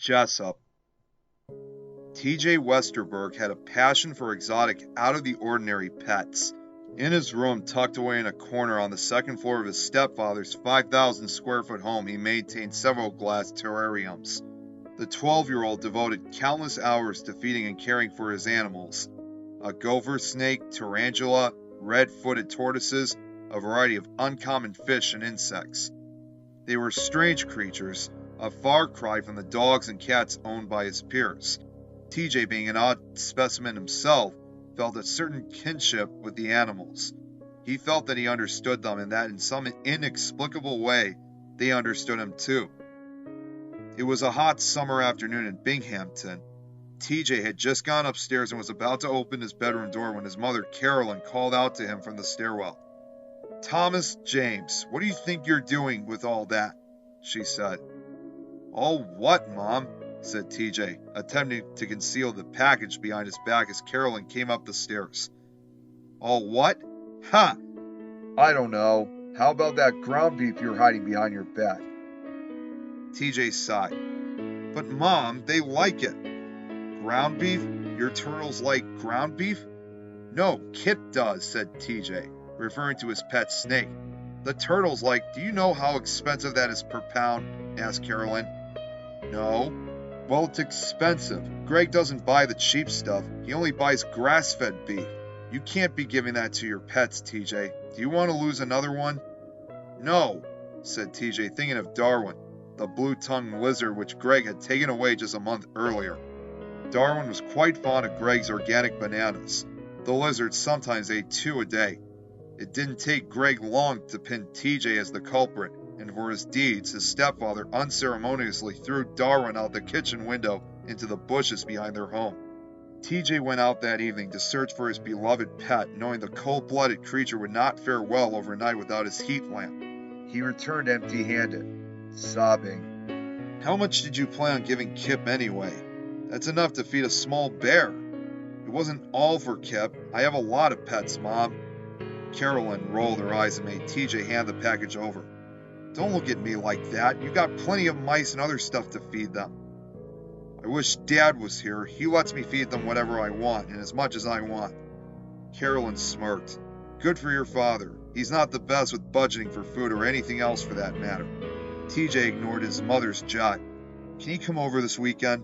Jesup. T.J. Westerberg had a passion for exotic, out-of-the-ordinary pets. In his room, tucked away in a corner on the second floor of his stepfather's 5,000-square-foot home, he maintained several glass terrariums. The 12-year-old devoted countless hours to feeding and caring for his animals. A gopher snake, tarantula, red-footed tortoises, a variety of uncommon fish and insects. They were strange creatures, a far cry from the dogs and cats owned by his peers. TJ, being an odd specimen himself, felt a certain kinship with the animals. He felt that he understood them and that in some inexplicable way, they understood him too. It was a hot summer afternoon in Binghamton. TJ had just gone upstairs and was about to open his bedroom door when his mother, Carolyn, called out to him from the stairwell. "Thomas James, what do you think you're doing with all that?" she said. "All what, Mom?" said TJ, attempting to conceal the package behind his back as Carolyn came up the stairs. "All what? Ha! I don't know. How about that ground beef you're hiding behind your bed?" TJ sighed. "But Mom, they like it." "Ground beef? Your turtles like ground beef?" "No, Kip does," said TJ, referring to his pet snake. "The turtles like, do you know how expensive that is per pound?" asked Carolyn. "No." "Well, it's expensive. Greg doesn't buy the cheap stuff. He only buys grass-fed beef. You can't be giving that to your pets, TJ. Do you want to lose another one?" "No," said TJ, thinking of Darwin, the blue-tongued lizard which Greg had taken away just a month earlier. Darwin was quite fond of Greg's organic bananas. The lizard sometimes ate 2 a day. It didn't take Greg long to pin TJ as the culprit, and for his deeds, his stepfather unceremoniously threw Darwin out the kitchen window into the bushes behind their home. TJ went out that evening to search for his beloved pet, knowing the cold-blooded creature would not fare well overnight without his heat lamp. He returned empty-handed, sobbing. "How much did you plan on giving Kip anyway? That's enough to feed a small bear." "It wasn't all for Kip. I have a lot of pets, Mom." Carolyn rolled her eyes and made TJ hand the package over. "Don't look at me like that. You got plenty of mice and other stuff to feed them." "I wish Dad was here. He lets me feed them whatever I want and as much as I want." Carolyn smirked. "Good for your father. He's not the best with budgeting for food or anything else for that matter." TJ ignored his mother's jot. "Can he come over this weekend?"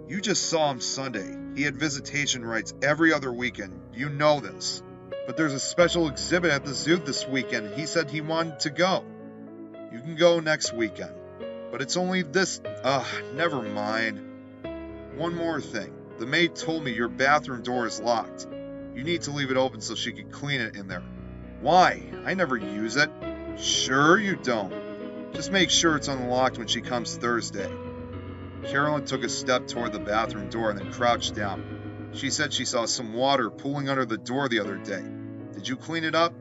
"You just saw him Sunday. He had visitation rights every other weekend. You know this." "But there's a special exhibit at the zoo this weekend. He said he wanted to go." "You can go next weekend." "But it's only this... never mind." "One more thing. The maid told me your bathroom door is locked. You need to leave it open so she can clean it in there." "Why? I never use it." "Sure you don't. Just make sure it's unlocked when she comes Thursday." Carolyn took a step toward the bathroom door and then crouched down. She said she saw some water pooling under the door the other day. "Did you clean it up?"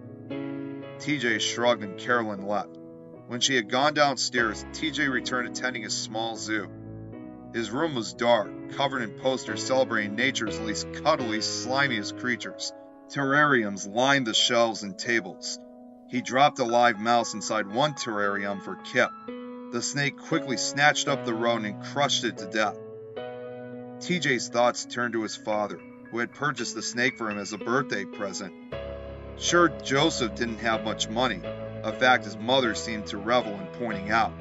TJ shrugged and Carolyn left. When she had gone downstairs, TJ returned attending his small zoo. His room was dark, covered in posters celebrating nature's least cuddly, slimiest creatures. Terrariums lined the shelves and tables. He dropped a live mouse inside one terrarium for Kip. The snake quickly snatched up the rodent and crushed it to death. TJ's thoughts turned to his father, who had purchased the snake for him as a birthday present. Sure, Joseph didn't have much money, a fact his mother seemed to revel in pointing out.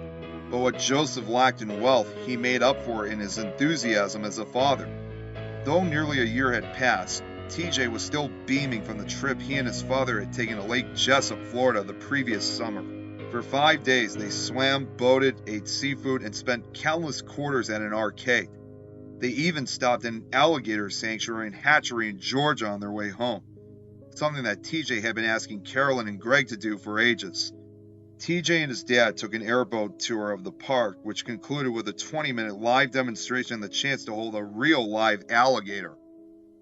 But what Joseph lacked in wealth, he made up for in his enthusiasm as a father. Though nearly a year had passed, TJ was still beaming from the trip he and his father had taken to Lake Jesup, Florida the previous summer. For 5 days, they swam, boated, ate seafood, and spent countless quarters at an arcade. They even stopped at an alligator sanctuary and hatchery in Georgia on their way home, something that TJ had been asking Carolyn and Greg to do for ages. TJ and his dad took an airboat tour of the park, which concluded with a 20-minute live demonstration and the chance to hold a real live alligator.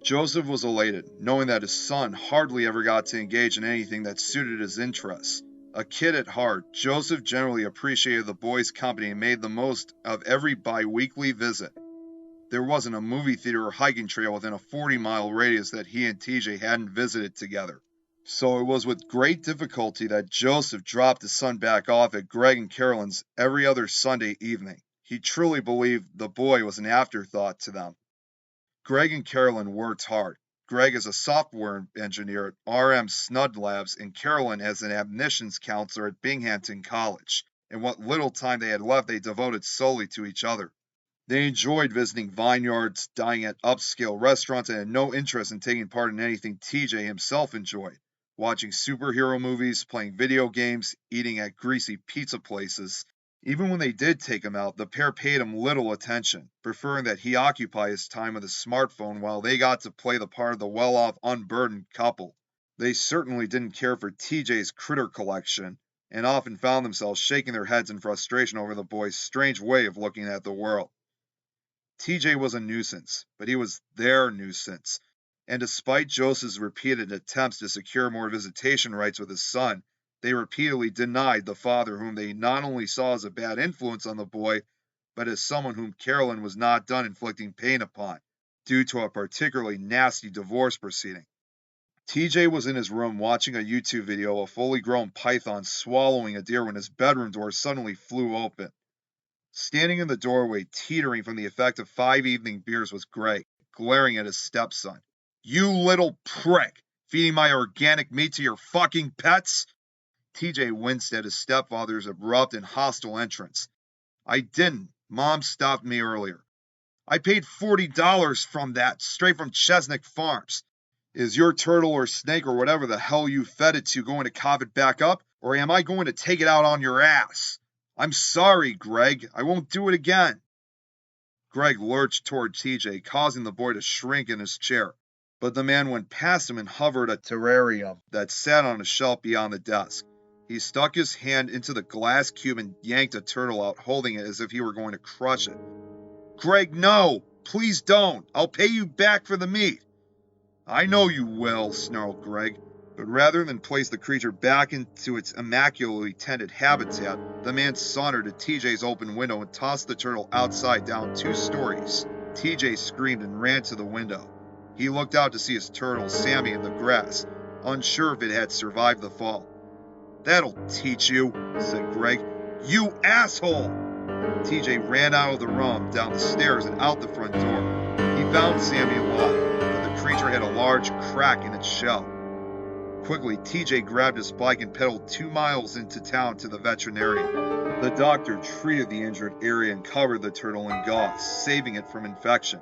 Joseph was elated, knowing that his son hardly ever got to engage in anything that suited his interests. A kid at heart, Joseph generally appreciated the boys' company and made the most of every bi-weekly visit. There wasn't a movie theater or hiking trail within a 40-mile radius that he and TJ hadn't visited together. So it was with great difficulty that Joseph dropped his son back off at Greg and Carolyn's every other Sunday evening. He truly believed the boy was an afterthought to them. Greg and Carolyn worked hard. Greg is a software engineer at RM Snud Labs, and Carolyn as an admissions counselor at Binghamton College. And what little time they had left, they devoted solely to each other. They enjoyed visiting vineyards, dining at upscale restaurants, and had no interest in taking part in anything TJ himself enjoyed. Watching superhero movies, playing video games, eating at greasy pizza places. Even when they did take him out, the pair paid him little attention, preferring that he occupy his time with his smartphone while they got to play the part of the well-off, unburdened couple. They certainly didn't care for TJ's critter collection, and often found themselves shaking their heads in frustration over the boy's strange way of looking at the world. TJ was a nuisance, but he was their nuisance, and despite Joseph's repeated attempts to secure more visitation rights with his son, they repeatedly denied the father whom they not only saw as a bad influence on the boy, but as someone whom Carolyn was not done inflicting pain upon, due to a particularly nasty divorce proceeding. TJ was in his room watching a YouTube video of a fully grown python swallowing a deer when his bedroom door suddenly flew open. Standing in the doorway, teetering from the effect of 5 evening beers, was Greg, glaring at his stepson. "You little prick! Feeding my organic meat to your fucking pets?" TJ winced at his stepfather's abrupt and hostile entrance. "I didn't. Mom stopped me earlier. I paid $40 from that, straight from Chesnick Farms. Is your turtle or snake or whatever the hell you fed it to going to cough it back up, or am I going to take it out on your ass? I'm sorry, Greg. I won't do it again." Greg lurched toward TJ, causing the boy to shrink in his chair, but the man went past him and hovered a terrarium that sat on a shelf beyond the desk. He stuck his hand into the glass cube and yanked a turtle out, holding it as if he were going to crush it. "Greg, no! Please don't! I'll pay you back for the meat." "I know you will," snarled Greg, but rather than place the creature back into its immaculately tended habitat, the man sauntered to TJ's open window and tossed the turtle outside down 2 stories. TJ screamed and ran to the window. He looked out to see his turtle, Sammy, in the grass, unsure if it had survived the fall. "That'll teach you," said Greg. "You asshole!" TJ ran out of the room, down the stairs, and out the front door. He found Sammy alive, but the creature had a large crack in its shell. Quickly, TJ grabbed his bike and pedaled 2 miles into town to the veterinarian. The doctor treated the injured area and covered the turtle in gauze, saving it from infection.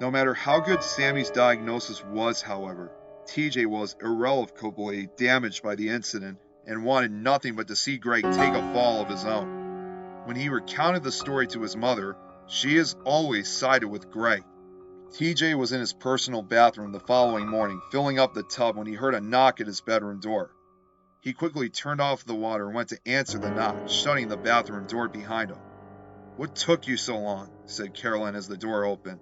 No matter how good Sammy's diagnosis was, however, TJ was irrevocably damaged by the incident and wanted nothing but to see Greg take a fall of his own. When he recounted the story to his mother, she has always sided with Greg. TJ was in his personal bathroom the following morning, filling up the tub when he heard a knock at his bedroom door. He quickly turned off the water and went to answer the knock, shutting the bathroom door behind him. "What took you so long?" said Carolyn as the door opened.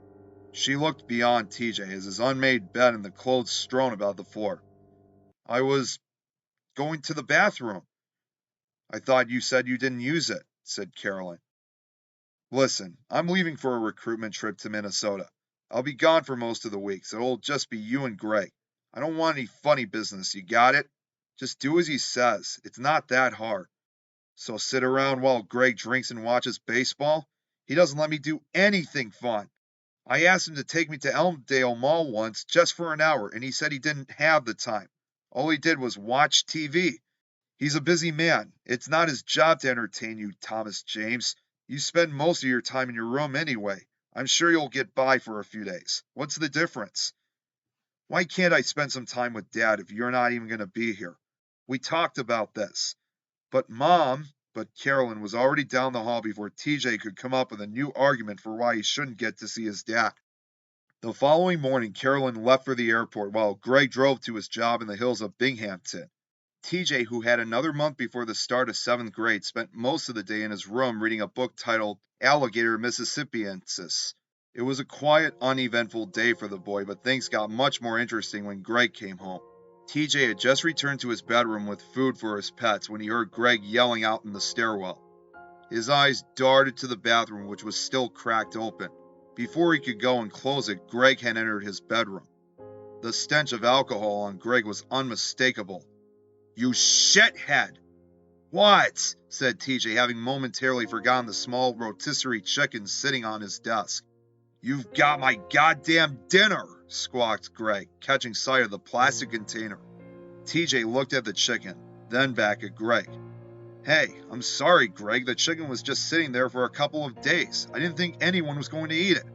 She looked beyond TJ as his unmade bed and the clothes strewn about the floor. "I was going to the bathroom." "I thought you said you didn't use it," said Carolyn. "Listen, I'm leaving for a recruitment trip to Minnesota. I'll be gone for most of the week, so it'll just be you and Greg. I don't want any funny business, you got it? Just do as he says. It's not that hard. So sit around while Greg drinks and watches baseball? He doesn't let me do anything fun. I asked him to take me to Elmdale Mall once just for an hour, and he said he didn't have the time. All he did was watch TV. He's a busy man. It's not his job to entertain you, Thomas James. You spend most of your time in your room anyway. I'm sure you'll get by for a few days. What's the difference? Why can't I spend some time with Dad if you're not even going to be here? We talked about this." But Carolyn was already down the hall before TJ could come up with a new argument for why he shouldn't get to see his dad. The following morning, Carolyn left for the airport while Greg drove to his job in the hills of Binghamton. TJ, who had another month before the start of 7th grade, spent most of the day in his room reading a book titled Alligator Mississippiensis. It was a quiet, uneventful day for the boy, but things got much more interesting when Greg came home. TJ had just returned to his bedroom with food for his pets when he heard Greg yelling out in the stairwell. His eyes darted to the bathroom, which was still cracked open. Before he could go and close it, Greg had entered his bedroom. The stench of alcohol on Greg was unmistakable. "You shithead!" What? Said TJ, having momentarily forgotten the small rotisserie chicken sitting on his desk. You've got my goddamn dinner, squawked Greg, catching sight of the plastic container. TJ looked at the chicken, then back at Greg. Hey, I'm sorry, Greg. The chicken was just sitting there for a couple of days. I didn't think anyone was going to eat it.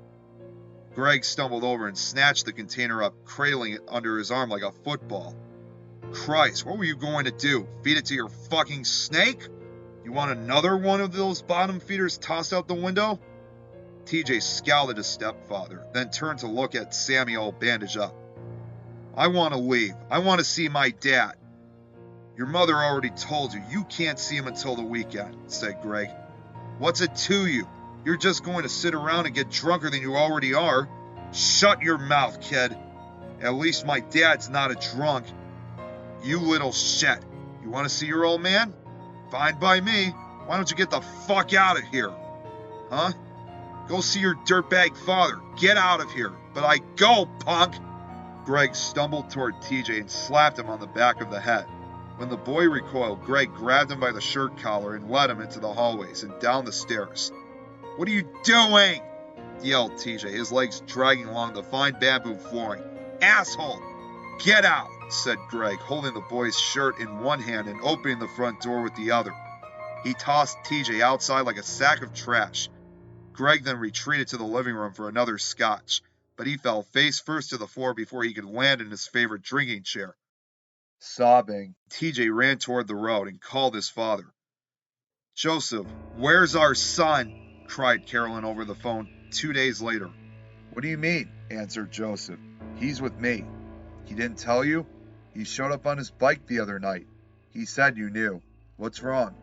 Greg stumbled over and snatched the container up, cradling it under his arm like a football. Christ, what were you going to do? Feed it to your fucking snake? You want another one of those bottom feeders tossed out the window? TJ scowled at his stepfather, then turned to look at Sammy all bandaged up. I want to leave. I want to see my dad. Your mother already told you. You can't see him until the weekend, said Greg. What's it to you? You're just going to sit around and get drunker than you already are. Shut your mouth, kid. At least my dad's not a drunk. You little shit. You want to see your old man? Fine by me. Why don't you get the fuck out of here? Huh? Go see your dirtbag father. Get out of here. But I go, punk. Greg stumbled toward TJ and slapped him on the back of the head. When the boy recoiled, Greg grabbed him by the shirt collar and led him into the hallways and down the stairs. What are you doing? Yelled TJ, his legs dragging along the fine bamboo flooring. Asshole! Get out, said Greg, holding the boy's shirt in one hand and opening the front door with the other. He tossed TJ outside like a sack of trash. Greg then retreated to the living room for another scotch, but he fell face first to the floor before he could land in his favorite drinking chair. Sobbing, TJ ran toward the road and called his father. Joseph, where's our son? Cried Carolyn over the phone 2 days later. What do you mean? Answered Joseph. He's with me. He didn't tell you? He showed up on his bike the other night. He said you knew. What's wrong?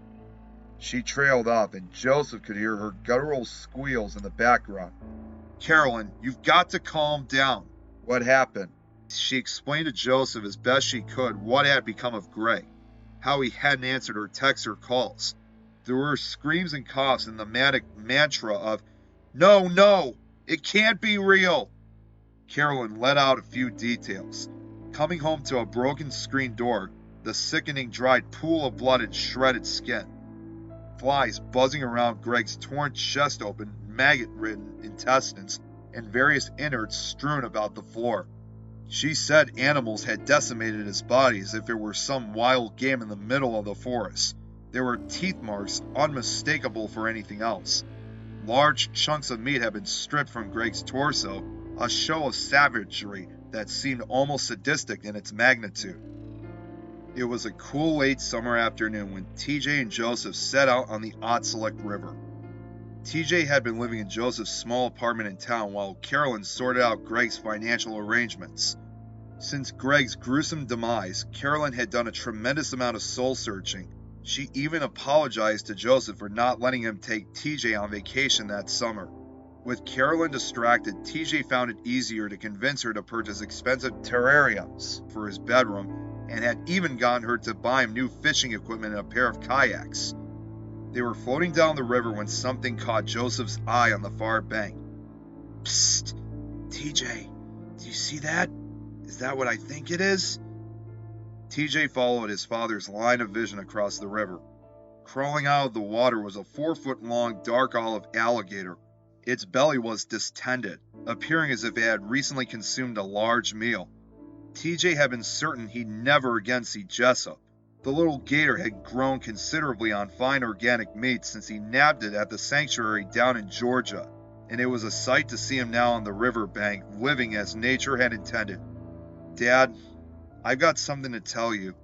She trailed off, and Joseph could hear her guttural squeals in the background. Carolyn, you've got to calm down. What happened? She explained to Joseph as best she could what had become of Greg, how he hadn't answered her texts or calls. There were screams and coughs and the manic mantra of, No, no, it can't be real. Carolyn let out a few details. Coming home to a broken screen door, the sickening dried pool of blood and shredded skin. Flies buzzing around Greg's torn chest open, maggot-ridden intestines, and various innards strewn about the floor. She said animals had decimated his body as if it were some wild game in the middle of the forest. There were teeth marks unmistakable for anything else. Large chunks of meat had been stripped from Greg's torso, a show of savagery that seemed almost sadistic in its magnitude. It was a cool late summer afternoon when TJ and Joseph set out on the Otselic River. TJ had been living in Joseph's small apartment in town while Carolyn sorted out Greg's financial arrangements. Since Greg's gruesome demise, Carolyn had done a tremendous amount of soul-searching. She even apologized to Joseph for not letting him take TJ on vacation that summer. With Carolyn distracted, TJ found it easier to convince her to purchase expensive terrariums for his bedroom, and had even gotten her to buy him new fishing equipment and a pair of kayaks. They were floating down the river when something caught Joseph's eye on the far bank. Psst! TJ, do you see that? Is that what I think it is? TJ followed his father's line of vision across the river. Crawling out of the water was a 4-foot-long dark olive alligator. Its belly was distended, appearing as if it had recently consumed a large meal. TJ had been certain he'd never again see Jesup. The little gator had grown considerably on fine organic meat since he nabbed it at the sanctuary down in Georgia, and it was a sight to see him now on the river bank, living as nature had intended. Dad, I've got something to tell you.